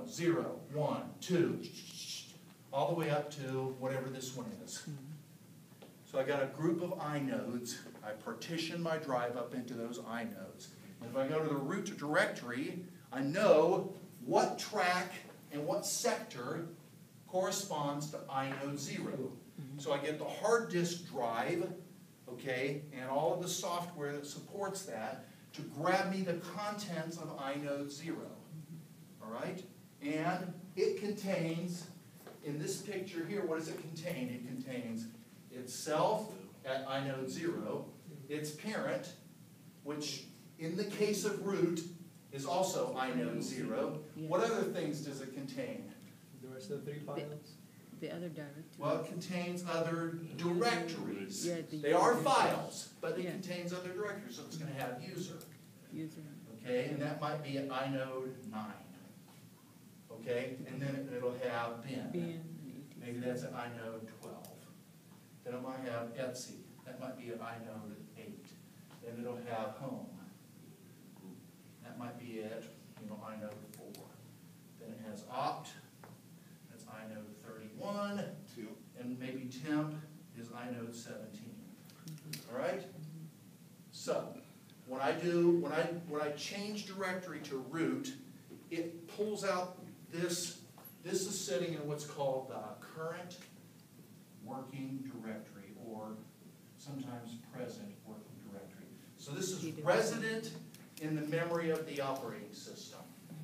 0, 1, 2, all the way up to whatever this one is. So I got a group of inodes. I partition my drive up into those inodes. And if I go to the root directory, I know what track and what sector corresponds to inode 0. So I get the hard disk drive, okay, and all of the software that supports that to grab me the contents of inode 0. All right? And it contains, in this picture here, what does it contain? It contains itself at inode 0, its parent, which in the case of root is also inode 0. What other things does it contain? The rest of the 3 files? The other directory. Well, it contains other directories. Yeah, they are files, but it contains other directories, so it's going to have user. Okay, and that might be at inode 9. Okay, and then it'll have bin. Maybe that's at inode 12. Then it might have Etsy. That might be at inode 8. Then it'll have home. That might be at inode 4. Then it has opt. That's inode 31. And maybe temp is inode 17. All right. So when I change directory to root, it pulls out this. This is sitting in what's called the current working directory, or sometimes present working directory. So this is resident in the memory of the operating system.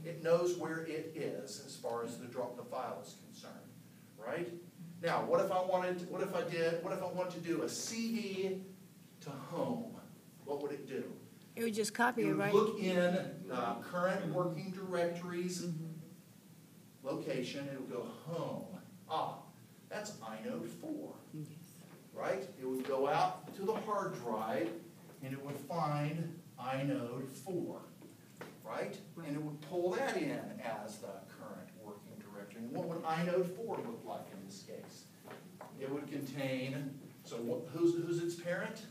It knows where it is as far as the file is concerned, right? Now, what if I want to do a CD to home? What would it do? It would just copy it, right? Look in the current working directories location. It would go home. Ah, that's inode 4, right? It would go out to the hard drive, and it would find inode 4, right? And it would pull that in as the current working directory. And what would inode 4 look like in this case? It would contain, so who's its parent?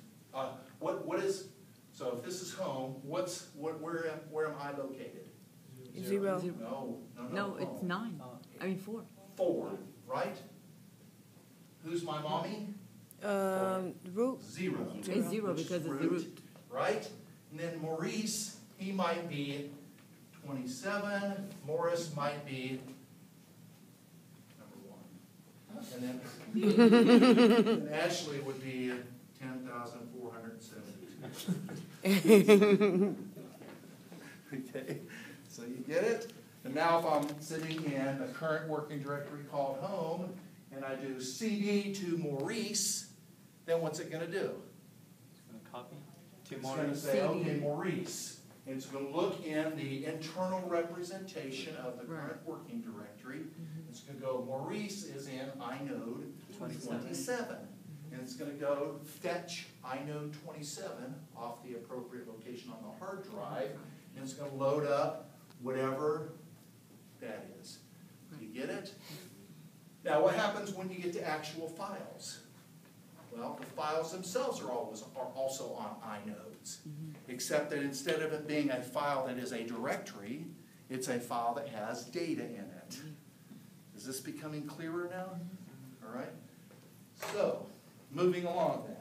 What is, so if this is home, where am I located? 0. No, it's 9. I mean 4. 4, right? Who's my mommy? Root. 0. It's 0 because it's the root. Right? And then Maurice, he might be 27. Morris might be number 1. And then and Ashley would be 10,472. Okay, so you get it? And now if I'm sitting in the current working directory called home, and I do CD to Maurice, then what's it going to do? It's going to copy to It's Maurice. going to say, okay, Maurice. And it's going to look in the internal representation of the current working directory. It's going to go, Maurice is in inode 27. And it's going to go fetch inode 27 off the appropriate location on the hard drive. And it's going to load up whatever that is. You get it? Now, what happens when you get to actual files? Well, the files themselves are also on inodes, except that instead of it being a file that is a directory, it's a file that has data in it. Is this becoming clearer now? All right. So, moving along then.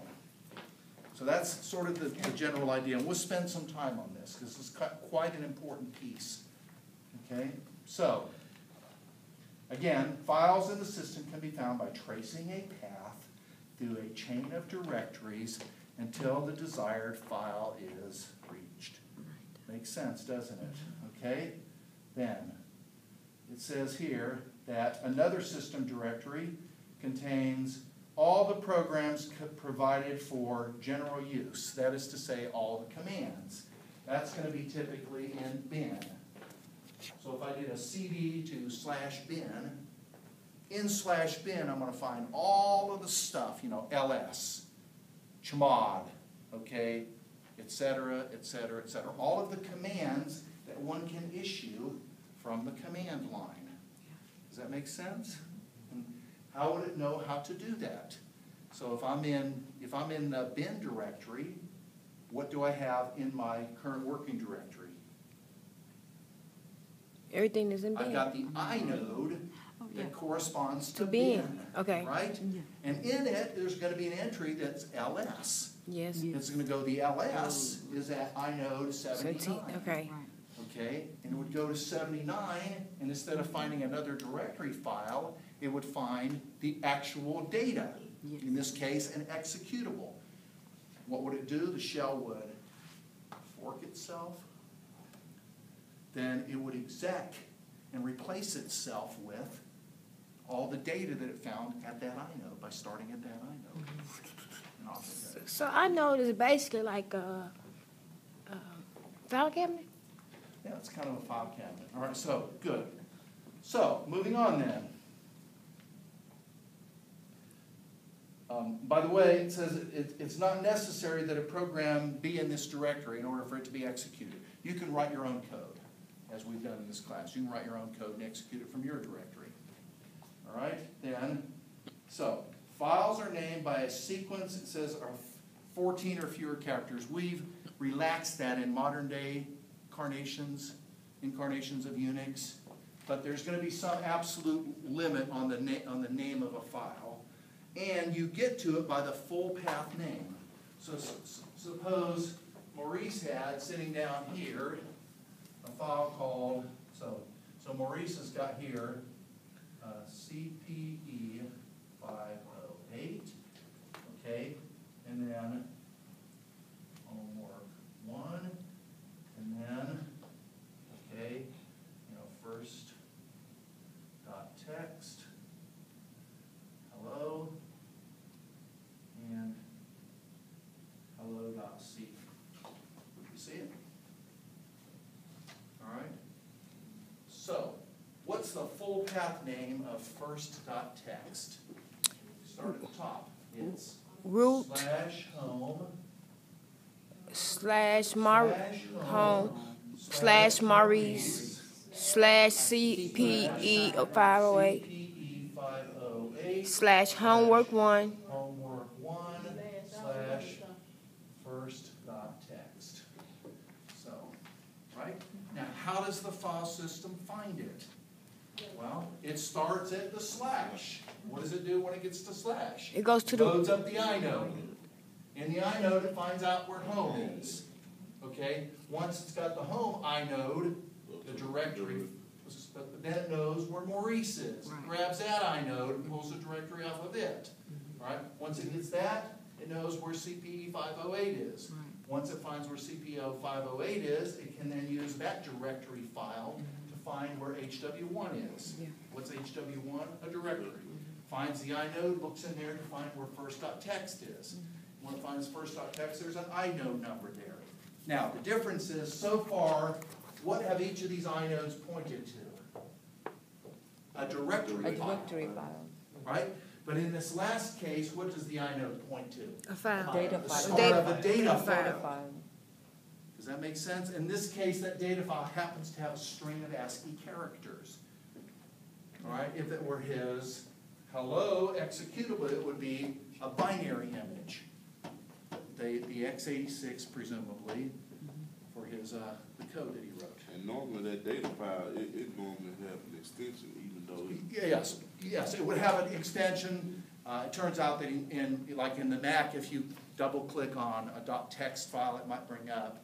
So that's sort of the general idea, and we'll spend some time on this because this is quite an important piece. Okay. So, again, files in the system can be found by tracing a path through a chain of directories until the desired file is reached. Makes sense, doesn't it? Okay? Then, it says here that another system directory contains all the programs provided for general use. That is to say, all the commands. That's going to be typically in bin. So if I did a CD to /bin, in /bin I'm going to find all of the stuff, ls, chmod, okay, etc., etc., etc. All of the commands that one can issue from the command line. Does that make sense? And how would it know how to do that? So if I'm in the bin directory, what do I have in my current working directory? Everything is in I've bin. got the inode Oh, yeah. that corresponds To to bin. bin. Okay. Right? Yeah. And in it, there's gonna be an entry that's LS. Yes. Yeah. It's gonna go, the LS is at inode 79. Okay. Right. Okay, and it would go to 79, and instead of finding another directory file, it would find the actual data. Yes. In this case, an executable. What would it do? The shell would fork itself, then it would exec and replace itself with all the data that it found at that inode by starting at that inode. And off it goes. So I know it's basically like a file cabinet. Yeah, it's kind of a file cabinet. All right, so, good. So, moving on then. By the way, it says it's not necessary that a program be in this directory in order for it to be executed. You can write your own code, as we've done in this class. You can write your own code and execute it from your directory. All right, then, so, files are named by a sequence, it says, are 14 or fewer characters. We've relaxed that in modern day incarnations of Unix, but there's going to be some absolute limit on the name of a file, and you get to it by the full path name. So suppose Maurice had sitting down here a file called, so Maurice has got here CPE 508, okay, and then homework 1. And then, okay, first dot text, hello, and hello dot C. You see it? All right. So, what's the full path name of first dot text? Start at the top. It's Root /home / home / Maurice / CPE 508 CPE 508 / homework 1 homework 1 / first dot text. So, right? Now, how does the file system find it? Well, it starts at the slash. What does it do when it gets to slash? It goes to the Loads up the inode. In the inode, it finds out where home is. Okay? Once it's got the home inode, the directory, then it knows where Maurice is. It grabs that inode and pulls the directory off of it. All right? Once it gets that, it knows where CPE 508 is. Right. Once it finds where CPE 508 is, it can then use that directory file to find where HW1 is. Yeah. What's HW1? A directory. Finds the inode, looks in there to find where first.txt is. When it finds first.txt, there's an inode number there. Now, the difference is, so far, what have each of these inodes pointed to? A directory A file. directory file. Right? But in this last case, what does the inode point to? a file. Data The file. start of a data File. file. Does that make sense? In this case, that data file happens to have a string of ASCII characters. All right? If it were his hello executable, it would be a binary image. The x86, presumably, for his the code that he wrote. And normally that data file, it normally have an extension, even though it. Yes, it would have an extension. It turns out that in the Mac, if you double click on a .text file, it might bring up,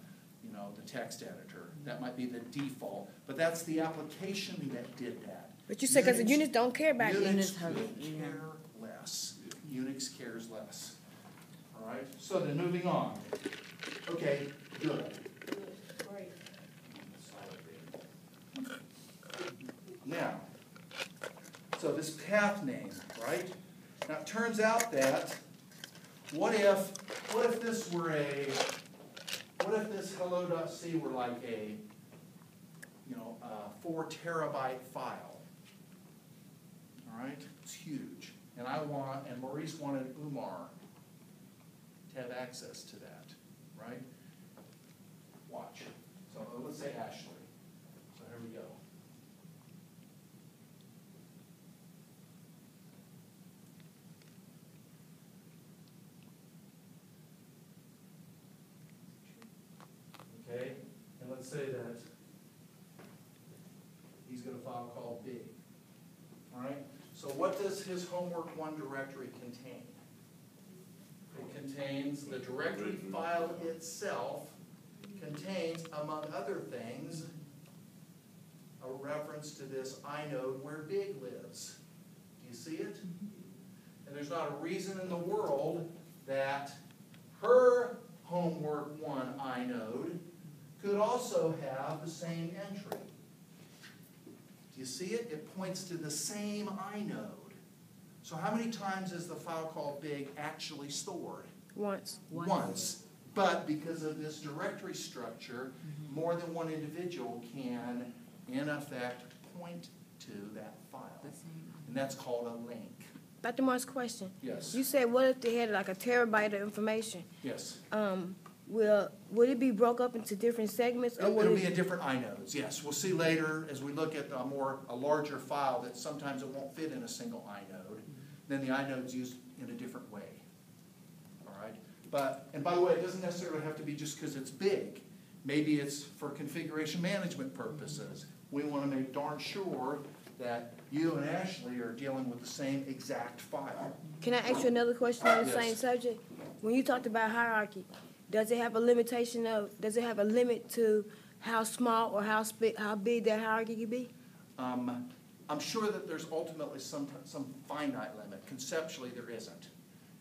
the text editor. That might be the default, but that's the application that did that. But you said because the units don't care about it. Unix have could it, yeah. care less. Unix cares less. All right, so then moving on. Okay, good. Now, so this path name, right? Now it turns out that what if this hello.c were like a 4 terabyte file. All right, it's huge, and Maurice wanted Umar to have access to that, right? Watch. So let's say Ashley. So here we go. Okay, and let's say that All right, so what does his homework one directory contain? It contains the directory file itself, contains, among other things, a reference to this inode where Big lives. Do you see it? And there's not a reason in the world that her homework one inode could also have the same entry. Do you see it? It points to the same inode. So how many times is the file called Big actually stored? Once. Once. But because of this directory structure, more than one individual can, in effect, point to that file. The same. And that's called a link. Dr. Mark's question. Yes. You said, what if they had like a terabyte of information? Yes. Would it be broke up into different segments? Or would It'll be in different inodes, yes. We'll see later as we look at a larger file that sometimes it won't fit in a single inode. Then the inode's used in a different way. All right? And by the way, it doesn't necessarily have to be just because it's big. Maybe it's for configuration management purposes. We want to make darn sure that you and Ashley are dealing with the same exact file. Can I ask you another question on the Yes. same subject? When you talked about hierarchy, does it have a limit to how small or how big that hierarchy can be? I'm sure that there's ultimately some finite limit. Conceptually, there isn't.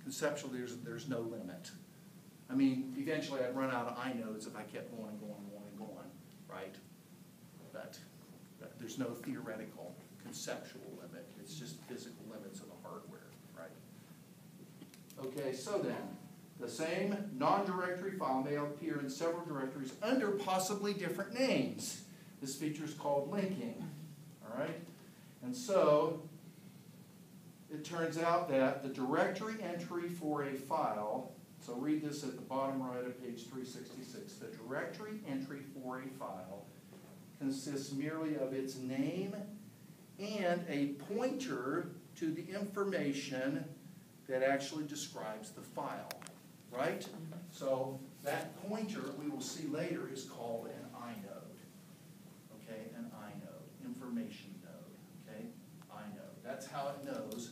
Conceptually, there's no limit. I mean, eventually I'd run out of inodes if I kept going and going and going and going, right? But there's no theoretical conceptual limit. It's just physical limits of the hardware, right? Okay, so then, the same non-directory file may appear in several directories under possibly different names. This feature is called linking, all right? And so, it turns out that the directory entry for a file, so read this at the bottom right of page 366, the directory entry for a file consists merely of its name and a pointer to the information that actually describes the file, right? So that pointer, we will see later, is called an inode, okay? An inode, information node, okay? Inode. That's how it knows